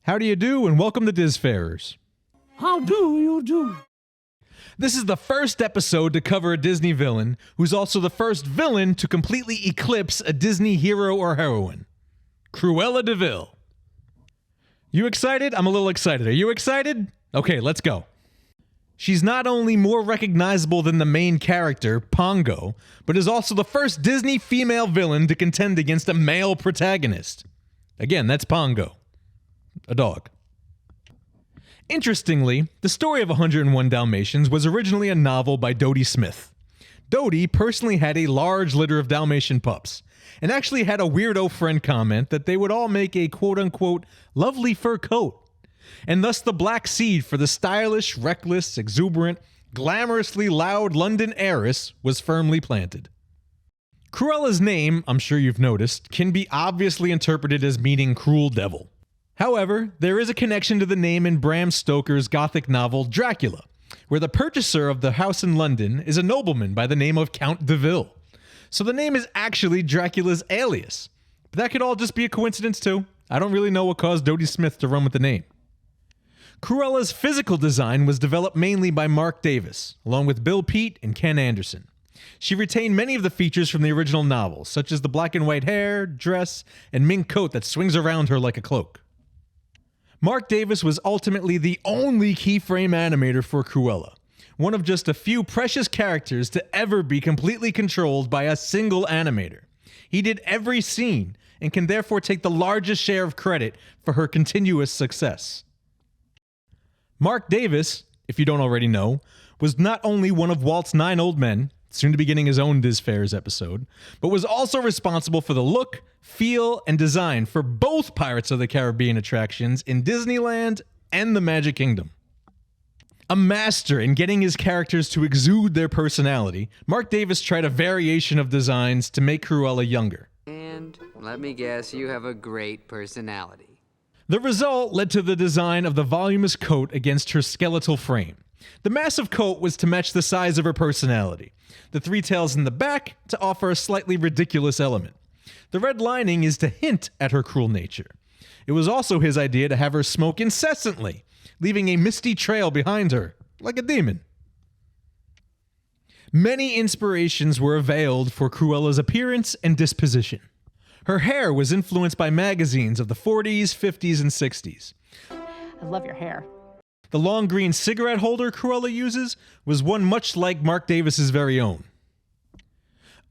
How do you do, and welcome to Disfarers. How do you do? This is the first episode to cover a Disney villain, who's also the first villain to completely eclipse a Disney hero or heroine. Cruella De Vil. You excited? I'm a little excited. Are you excited? Okay, let's go. She's not only more recognizable than the main character, Pongo, but is also the first Disney female villain to contend against a male protagonist. Again, that's Pongo. A dog. Interestingly, the story of 101 Dalmatians was originally a novel by Dodie Smith. Dodie personally had a large litter of Dalmatian pups, and actually had a weirdo friend comment that they would all make a quote-unquote lovely fur coat, and thus the black seed for the stylish, reckless, exuberant, glamorously loud London heiress was firmly planted. Cruella's name, I'm sure you've noticed, can be obviously interpreted as meaning cruel devil. However, there is a connection to the name in Bram Stoker's Gothic novel Dracula, where the purchaser of the house in London is a nobleman by the name of Count de Vil. So the name is actually Dracula's alias. But that could all just be a coincidence too. I don't really know what caused Dodie Smith to run with the name. Cruella's physical design was developed mainly by Marc Davis, along with Bill Peet and Ken Anderson. She retained many of the features from the original novel, such as the black and white hair, dress, and mink coat that swings around her like a cloak. Marc Davis was ultimately the only keyframe animator for Cruella, one of just a few precious characters to ever be completely controlled by a single animator. He did every scene, and can therefore take the largest share of credit for her continuous success. Marc Davis, if you don't already know, was not only one of Walt's 9 old men, soon to be getting his own Disfarers episode, but was also responsible for the look, feel, and design for both Pirates of the Caribbean attractions in Disneyland and the Magic Kingdom. A master in getting his characters to exude their personality, Marc Davis tried a variation of designs to make Cruella younger. And let me guess, you have a great personality. The result led to the design of the voluminous coat against her skeletal frame. The massive coat was to match the size of her personality, the 3 tails in the back to offer a slightly ridiculous element. The red lining is to hint at her cruel nature. It was also his idea to have her smoke incessantly, leaving a misty trail behind her, like a demon. Many inspirations were availed for Cruella's appearance and disposition. Her hair was influenced by magazines of the 40s, 50s, and 60s. I love your hair. The long green cigarette holder Cruella uses was one much like Marc Davis's very own.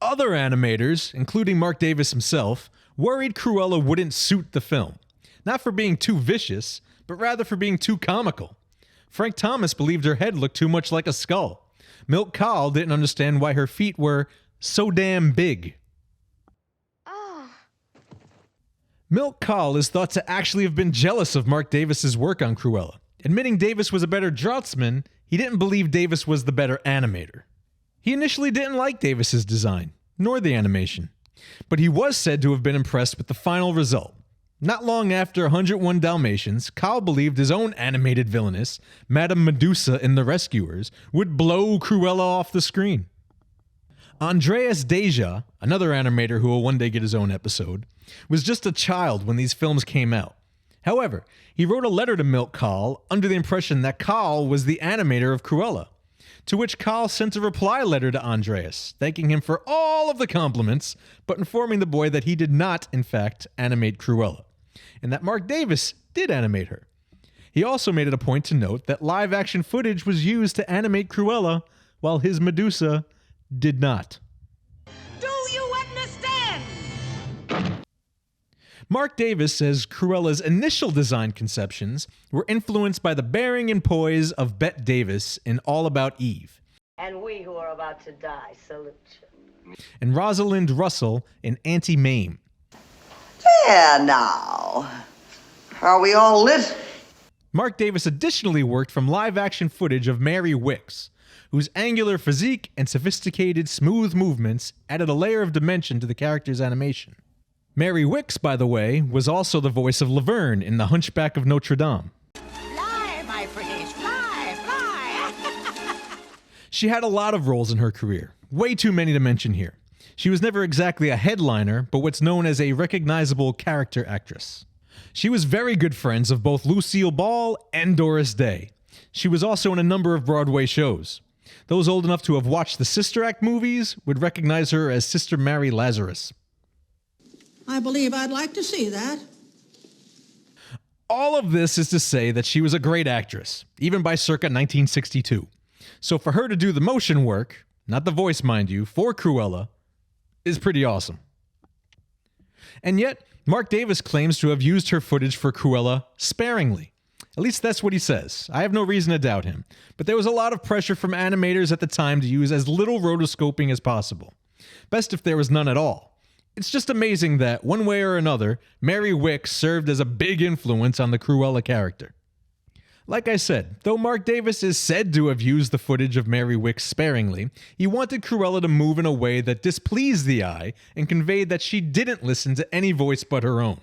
Other animators, including Marc Davis himself, worried Cruella wouldn't suit the film, not for being too vicious, but rather for being too comical. Frank Thomas believed her head looked too much like a skull. Milt Kahl didn't understand why her feet were so damn big. Milt Kahl is thought to actually have been jealous of Marc Davis's work on Cruella. Admitting Davis was a better draughtsman, he didn't believe Davis was the better animator. He initially didn't like Davis's design, nor the animation, but he was said to have been impressed with the final result. Not long after 101 Dalmatians, Kahl believed his own animated villainess, Madame Medusa in The Rescuers, would blow Cruella off the screen. Andreas Deja, another animator who will one day get his own episode, was just a child when these films came out. However, he wrote a letter to Milt Kahl under the impression that Kahl was the animator of Cruella, to which Kahl sent a reply letter to Andreas, thanking him for all of the compliments, but informing the boy that he did not, in fact, animate Cruella, and that Marc Davis did animate her. He also made it a point to note that live-action footage was used to animate Cruella, while his Medusa did not. Do you understand? Marc Davis says Cruella's initial design conceptions were influenced by the bearing and poise of Bette Davis in All About Eve, And we who are about to die salute you. and Rosalind Russell in Auntie Mame. There now. Are we all lit? Marc Davis additionally worked from live-action footage of Mary Wicks, whose angular physique and sophisticated, smooth movements added a layer of dimension to the character's animation. Mary Wicks, by the way, was also the voice of Laverne in The Hunchback of Notre Dame. Fly, my pretties, fly, fly. She had a lot of roles in her career, way too many to mention here. She was never exactly a headliner, but what's known as a recognizable character actress. She was very good friends of both Lucille Ball and Doris Day. She was also in a number of Broadway shows. Those old enough to have watched the Sister Act movies would recognize her as Sister Mary Lazarus. I believe I'd like to see that. All of this is to say that she was a great actress, even by circa 1962. So for her to do the motion work, not the voice mind you, for Cruella, is pretty awesome. And yet, Marc Davis claims to have used her footage for Cruella sparingly. At least that's what he says. I have no reason to doubt him. But there was a lot of pressure from animators at the time to use as little rotoscoping as possible. Best if there was none at all. It's just amazing that, one way or another, Mary Wick served as a big influence on the Cruella character. Like I said, though Marc Davis is said to have used the footage of Mary Wick sparingly, he wanted Cruella to move in a way that displeased the eye and conveyed that she didn't listen to any voice but her own,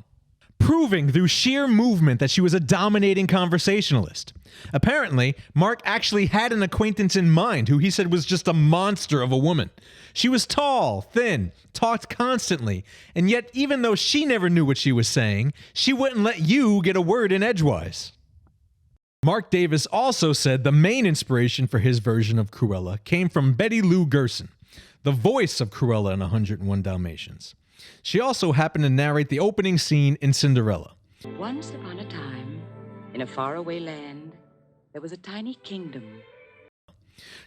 proving through sheer movement that she was a dominating conversationalist. Apparently, Marc actually had an acquaintance in mind who he said was just a monster of a woman. She was tall, thin, talked constantly, and yet even though she never knew what she was saying, she wouldn't let you get a word in edgewise. Marc Davis also said the main inspiration for his version of Cruella came from Betty Lou Gerson, the voice of Cruella in 101 Dalmatians. She also happened to narrate the opening scene in Cinderella. Once upon a time, in a faraway land, there was a tiny kingdom.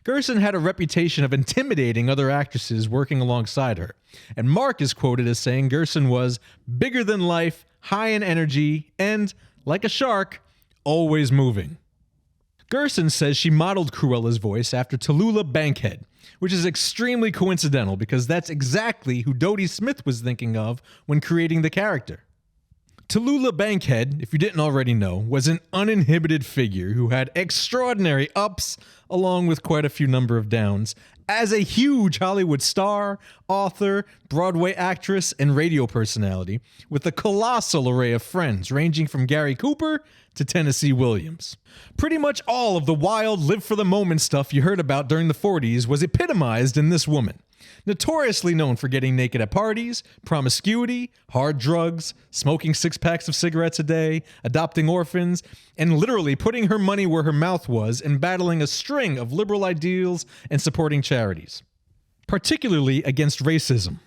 Gerson had a reputation of intimidating other actresses working alongside her, and Marc is quoted as saying Gerson was bigger than life, high in energy, and, like a shark, always moving. Gerson says she modeled Cruella's voice after Tallulah Bankhead, which is extremely coincidental because that's exactly who Dodie Smith was thinking of when creating the character. Tallulah Bankhead, if you didn't already know, was an uninhibited figure who had extraordinary ups along with quite a few number of downs as a huge Hollywood star, author, Broadway actress, and radio personality with a colossal array of friends ranging from Gary Cooper to Tennessee Williams. Pretty much all of the wild, live-for-the-moment stuff you heard about during the 40s was epitomized in this woman. Notoriously known for getting naked at parties, promiscuity, hard drugs, smoking 6-packs of cigarettes a day, adopting orphans, and literally putting her money where her mouth was and battling a string of liberal ideals and supporting charities, particularly against racism.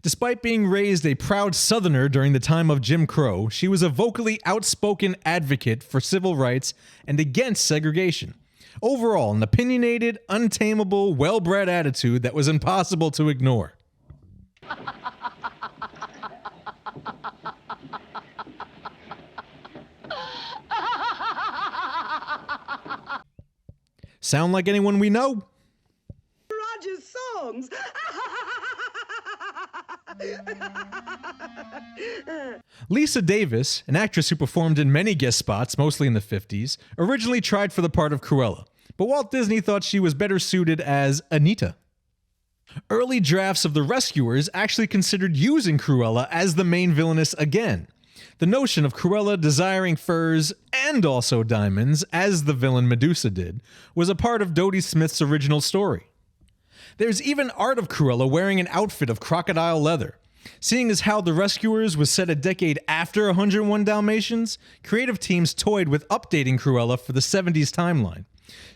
Despite being raised a proud Southerner during the time of Jim Crow, she was a vocally outspoken advocate for civil rights and against segregation. Overall, an opinionated, untamable, well-bred attitude that was impossible to ignore. Sound like anyone we know? Roger's songs. Lisa Davis, an actress who performed in many guest spots, mostly in the 50s, originally tried for the part of Cruella, but Walt Disney thought she was better suited as Anita. Early drafts of The Rescuers actually considered using Cruella as the main villainess again. The notion of Cruella desiring furs and also diamonds, as the villain Medusa did, was a part of Dodie Smith's original story. There's even art of Cruella wearing an outfit of crocodile leather. Seeing as how The Rescuers was set a decade after 101 Dalmatians, creative teams toyed with updating Cruella for the 70s timeline.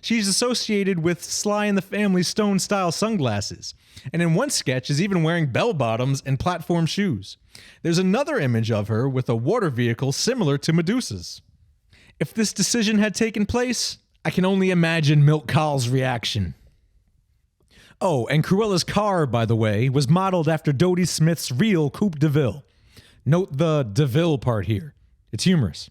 She's associated with Sly and the Family Stone-style sunglasses, and in one sketch is even wearing bell-bottoms and platform shoes. There's another image of her with a water vehicle similar to Medusa's. If this decision had taken place, I can only imagine Milt Kahll's reaction. Oh, and Cruella's car, by the way, was modeled after Dodie Smith's real Coupe de Vil. Note the de Vil part here. It's humorous.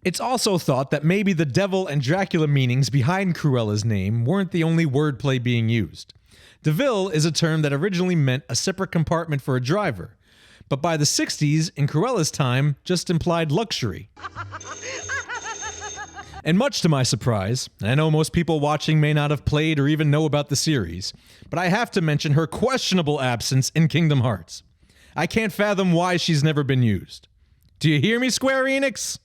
It's also thought that maybe the devil and Dracula meanings behind Cruella's name weren't the only wordplay being used. De Vil is a term that originally meant a separate compartment for a driver, but by the 60s, in Cruella's time, just implied luxury. And much to my surprise, and I know most people watching may not have played or even know about the series, but I have to mention her questionable absence in Kingdom Hearts. I can't fathom why she's never been used. Do you hear me, Square Enix?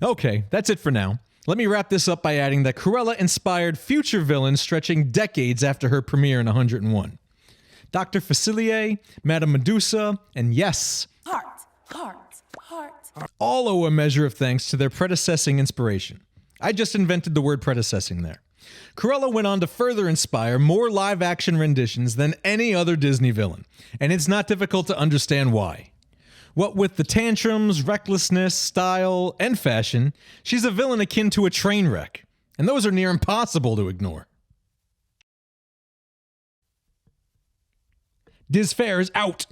Okay, that's it for now. Let me wrap this up by adding that Cruella inspired future villains stretching decades after her premiere in 101. Dr. Facilier, Madame Medusa, and yes, Heart Hearts, hearts. All owe a measure of thanks to their predecessing inspiration. I just invented the word predecessing there. Cruella went on to further inspire more live-action renditions than any other Disney villain, and it's not difficult to understand why. What with the tantrums, recklessness, style, and fashion, she's a villain akin to a train wreck, and those are near impossible to ignore. Disfarers out!